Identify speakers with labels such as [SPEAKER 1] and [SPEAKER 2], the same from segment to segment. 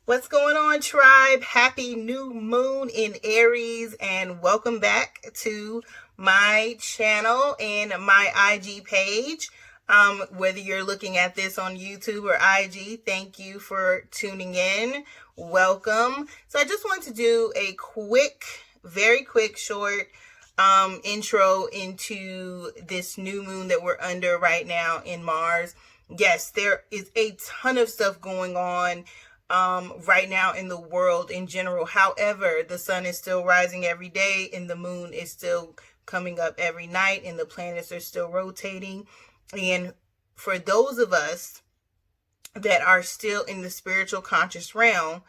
[SPEAKER 1] What's going on, tribe? Happy new moon in Aries, and welcome back to my channel and my IG page. Whether you're looking at this on YouTube or IG, thank you for tuning in. Welcome. So I just want to do a very quick, short intro into this new moon that we're under right now in Mars. Yes, there is a ton of stuff going on right now in the world in general. However, the sun is still rising every day and the moon is still coming up every night and the planets are still rotating. And for those of us that are still in the spiritual conscious realm,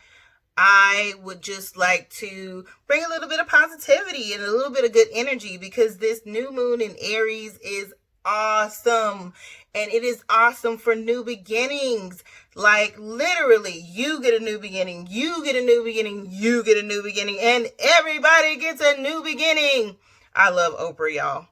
[SPEAKER 1] I would just like to bring a little bit of positivity and a little bit of good energy, because this new moon in Aries is awesome, and it is awesome for new beginnings. Like literally, you get a new beginning, you get a new beginning, you get a new beginning, and everybody gets a new beginning. I love Oprah, y'all.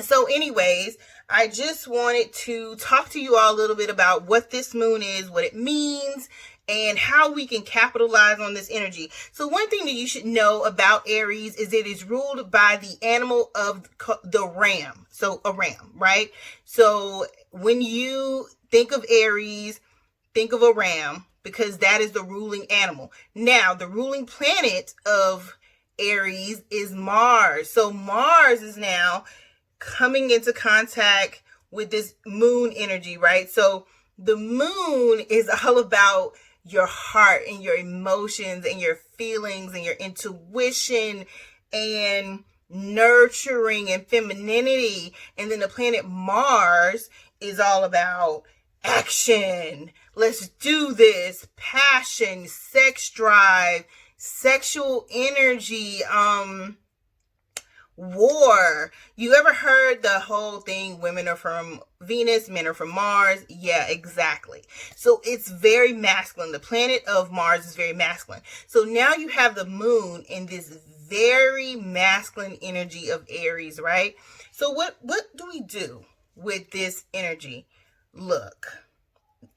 [SPEAKER 1] So anyways, I just wanted to talk to you all a little bit about what this moon is, what it means, and how we can capitalize on this energy. So one thing that you should know about Aries is it is ruled by the animal of the ram. So a ram, right? So when you think of Aries, think of a ram, because that is the ruling animal. Now, the ruling planet of Aries is Mars. So Mars is now coming into contact with this moon energy, right? So the moon is all about your heart and your emotions and your feelings and your intuition and nurturing and femininity. And then the planet Mars is all about action. Let's do this. Passion, sex drive, sexual energy, war. You ever heard the whole thing, women are from Venus, men are from Mars? Yeah, exactly. So it's very masculine. The planet of Mars is very masculine. So now you have the moon in this very masculine energy of Aries, right? So what do we do with this energy? Look,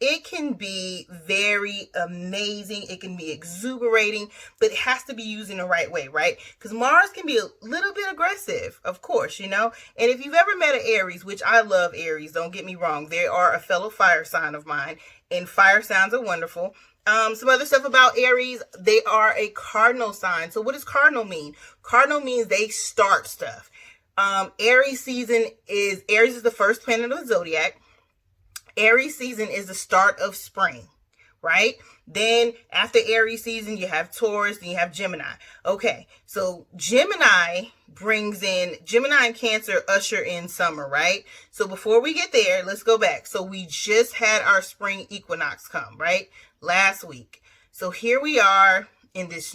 [SPEAKER 1] it can be very amazing. It can be exuberating, but it has to be used in the right way, right? Because Mars can be a little bit aggressive, of course, you know? And if you've ever met an Aries, which I love Aries, don't get me wrong, they are a fellow fire sign of mine, and fire signs are wonderful. Some other stuff about Aries, they are a cardinal sign. So what does cardinal mean? Cardinal means they start stuff. Aries is the first planet of the zodiac. Aries season is the start of spring, right? Then after Aries season, you have Taurus, then you have Gemini. Okay, so Gemini and Cancer usher in summer, right? So before we get there, let's go back. So we just had our spring equinox come, right? Last week. So here we are in this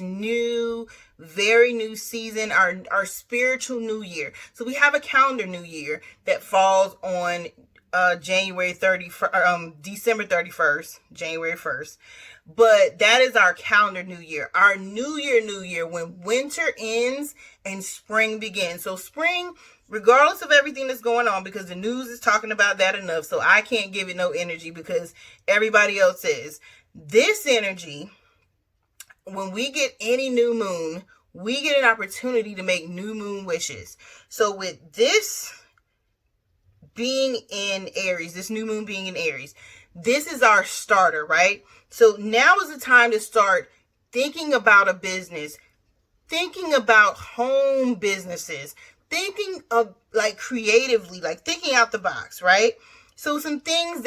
[SPEAKER 1] very new season, our spiritual new year. So we have a calendar new year that falls on December 31st, January 1st. But that is our calendar new year. Our new year, when winter ends and spring begins. So spring, regardless of everything that's going on, because the news is talking about that enough, so I can't give it no energy because everybody else is. This energy, when we get any new moon, we get an opportunity to make new moon wishes. So with this being in Aries, this new moon being in Aries, this is our starter, right? So now is the time to start thinking about a business, thinking about home businesses, thinking of like creatively, like thinking out the box, right? So some other things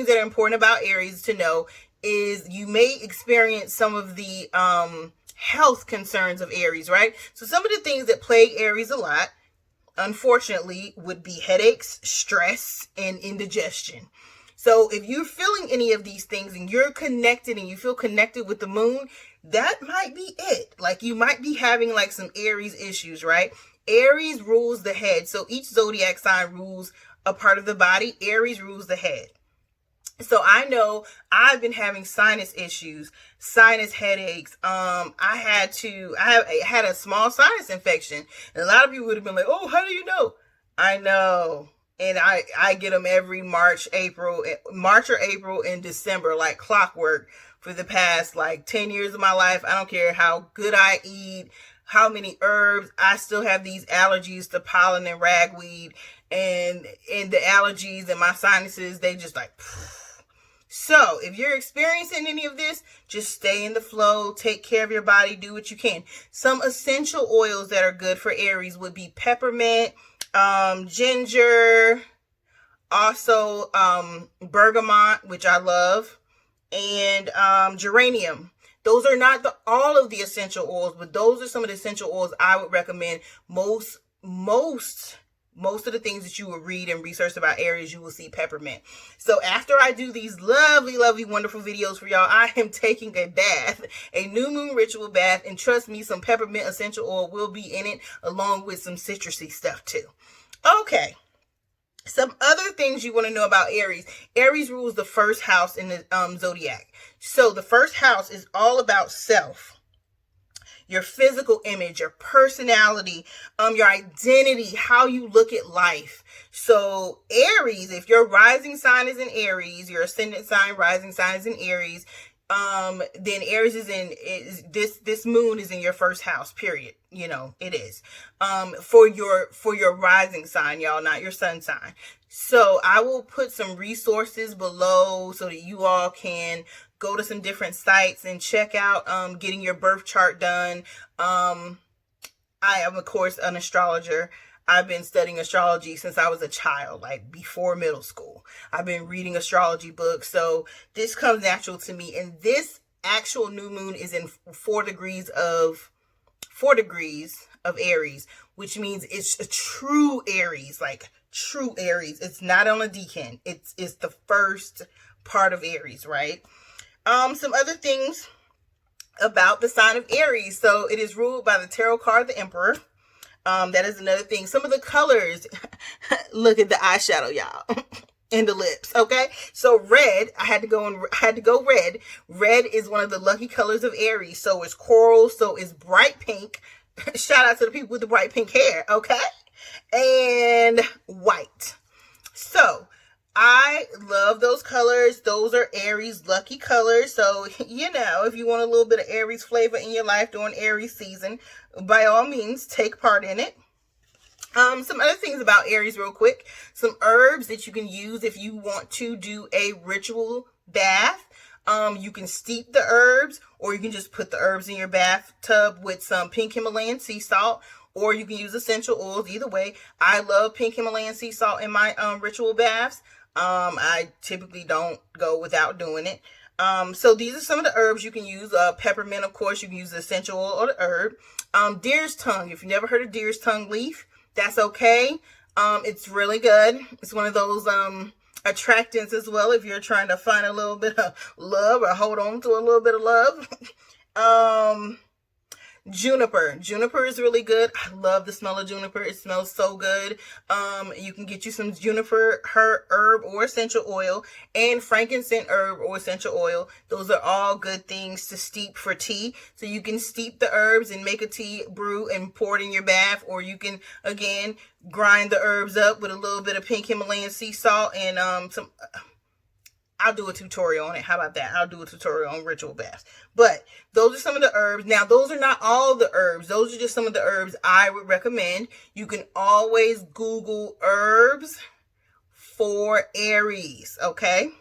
[SPEAKER 1] that are important about Aries to know is you may experience some of the health concerns of Aries, right? So some of the things that plague Aries a lot, unfortunately, would be headaches, stress, and indigestion. So if you're feeling any of these things and you're connected and you feel connected with the moon, that might be it. Like you might be having like some Aries issues, right? Aries rules the head. So each zodiac sign rules a part of the body. Aries rules the head. So I know I've been having sinus issues, sinus headaches. I had a small sinus infection, and a lot of people would have been like, "Oh, how do you know?" I know, and I get them every March or April and December, like clockwork, for the past like 10 years of my life. I don't care how good I eat, how many herbs, I still have these allergies to pollen and ragweed, and the allergies and my sinuses, they just like. So if you're experiencing any of this, just stay in the flow, take care of your body, do what you can. Some essential oils that are good for Aries would be peppermint, ginger, also bergamot, which I love, and geranium. Those are not all of the essential oils, but those are some of the essential oils I would recommend. Most of the things that you will read and research about Aries, you will see peppermint. So after I do these lovely, lovely, wonderful videos for y'all, I am taking a bath, a new moon ritual bath, and trust me, some peppermint essential oil will be in it, along with some citrusy stuff too. Okay. Some other things you want to know about Aries. Aries rules the first house in the zodiac. So the first house is all about self. Your physical image, your personality, your identity, how you look at life. So Aries, if your rising sign is in Aries, your ascendant sign, rising sign is in Aries, then Aries this moon is in your first house, period. You know, it is. For your rising sign, y'all, not your sun sign. So I will put some resources below so that you all can go to some different sites and check out getting your birth chart done. I am, of course, an astrologer. I've been studying astrology since I was a child, like before middle school. I've been reading astrology books, so this comes natural to me. And this actual new moon is in 4 degrees of Aries, which means it's a true Aries, like true Aries. It's not on a decan. It's the first part of Aries, right? Some other things about the sign of Aries. So it is ruled by the tarot card, the Emperor. That is another thing. Some of the colors, look at the eyeshadow, y'all, and the lips. Okay. So red, I had to go red. Red is one of the lucky colors of Aries. So it's coral. So it's bright pink. Shout out to the people with the bright pink hair. Okay. And white. So I love those colors. Those are Aries lucky colors. So, you know, if you want a little bit of Aries flavor in your life during Aries season, by all means, take part in it. Some other things about Aries real quick. Some herbs that you can use if you want to do a ritual bath. You can steep the herbs, or you can just put the herbs in your bathtub with some pink Himalayan sea salt, or you can use essential oils. Either way, I love pink Himalayan sea salt in my ritual baths. I typically don't go without doing it. So these are some of the herbs you can use. Peppermint, of course, you can use the essential oil or the herb. Deer's tongue. If you've never heard of deer's tongue leaf, that's okay. It's really good. It's one of those attractants as well if you're trying to find a little bit of love or hold on to a little bit of love. Juniper is really good. I love the smell of juniper. It smells so good. You can get you some juniper herb or essential oil, and frankincense herb or essential oil. Those are all good things to steep for tea. So you can steep the herbs and make a tea brew and pour it in your bath, or you can again grind the herbs up with a little bit of pink Himalayan sea salt and some. I'll do a tutorial on it. How about that? I'll do a tutorial on ritual baths. But those are some of the herbs. Now, those are not all the herbs. Those are just some of the herbs I would recommend. You can always Google herbs for Aries, okay?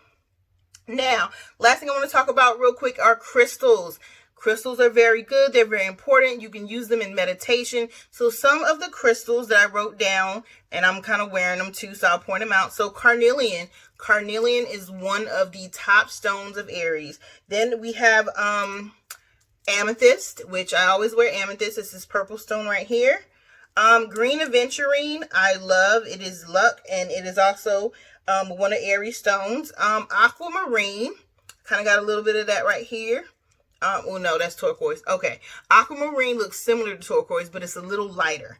[SPEAKER 1] Now, last thing I want to talk about real quick are crystals. Crystals are very good. They're very important. You can use them in meditation. So some of the crystals that I wrote down, and I'm kind of wearing them too, so I'll point them out. So carnelian. Carnelian is one of the top stones of Aries. Then we have amethyst, which I always wear amethyst. This is purple stone right here. Green aventurine, I love. It is luck, and it is also one of Aries stones. Aquamarine, kind of got a little bit of that right here. Oh no, that's turquoise. Okay, aquamarine looks similar to turquoise, but it's a little lighter.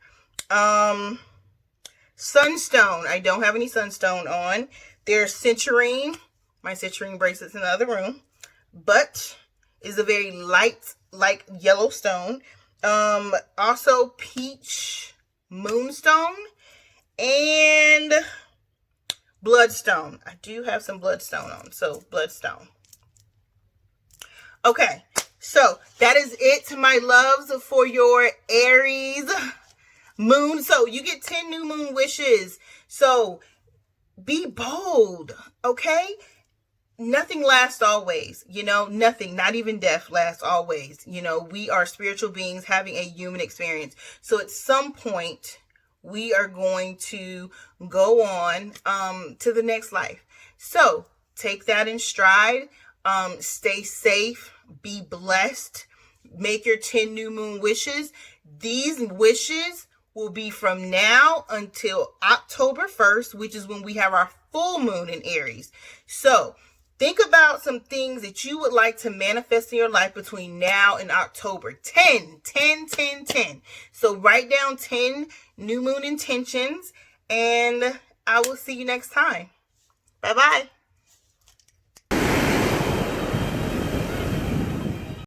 [SPEAKER 1] Sunstone, I don't have any sunstone on. There's citrine. My citrine bracelet's in the other room, but is a very light, like yellow stone. Also peach moonstone and bloodstone. I do have some bloodstone on, so bloodstone. Okay, so that is it, my loves, for your Aries moon. So you get 10 new moon wishes. So be bold, okay? Nothing lasts always, you know, nothing, not even death lasts always. You know, we are spiritual beings having a human experience. So at some point, we are going to go on to the next life. So take that in stride. Stay safe, be blessed, make your 10 new moon wishes. These wishes will be from now until October 1st, which is when we have our full moon in Aries. So think about some things that you would like to manifest in your life between now and October. 10. So write down 10 new moon intentions, and I will see you next time. Bye-bye.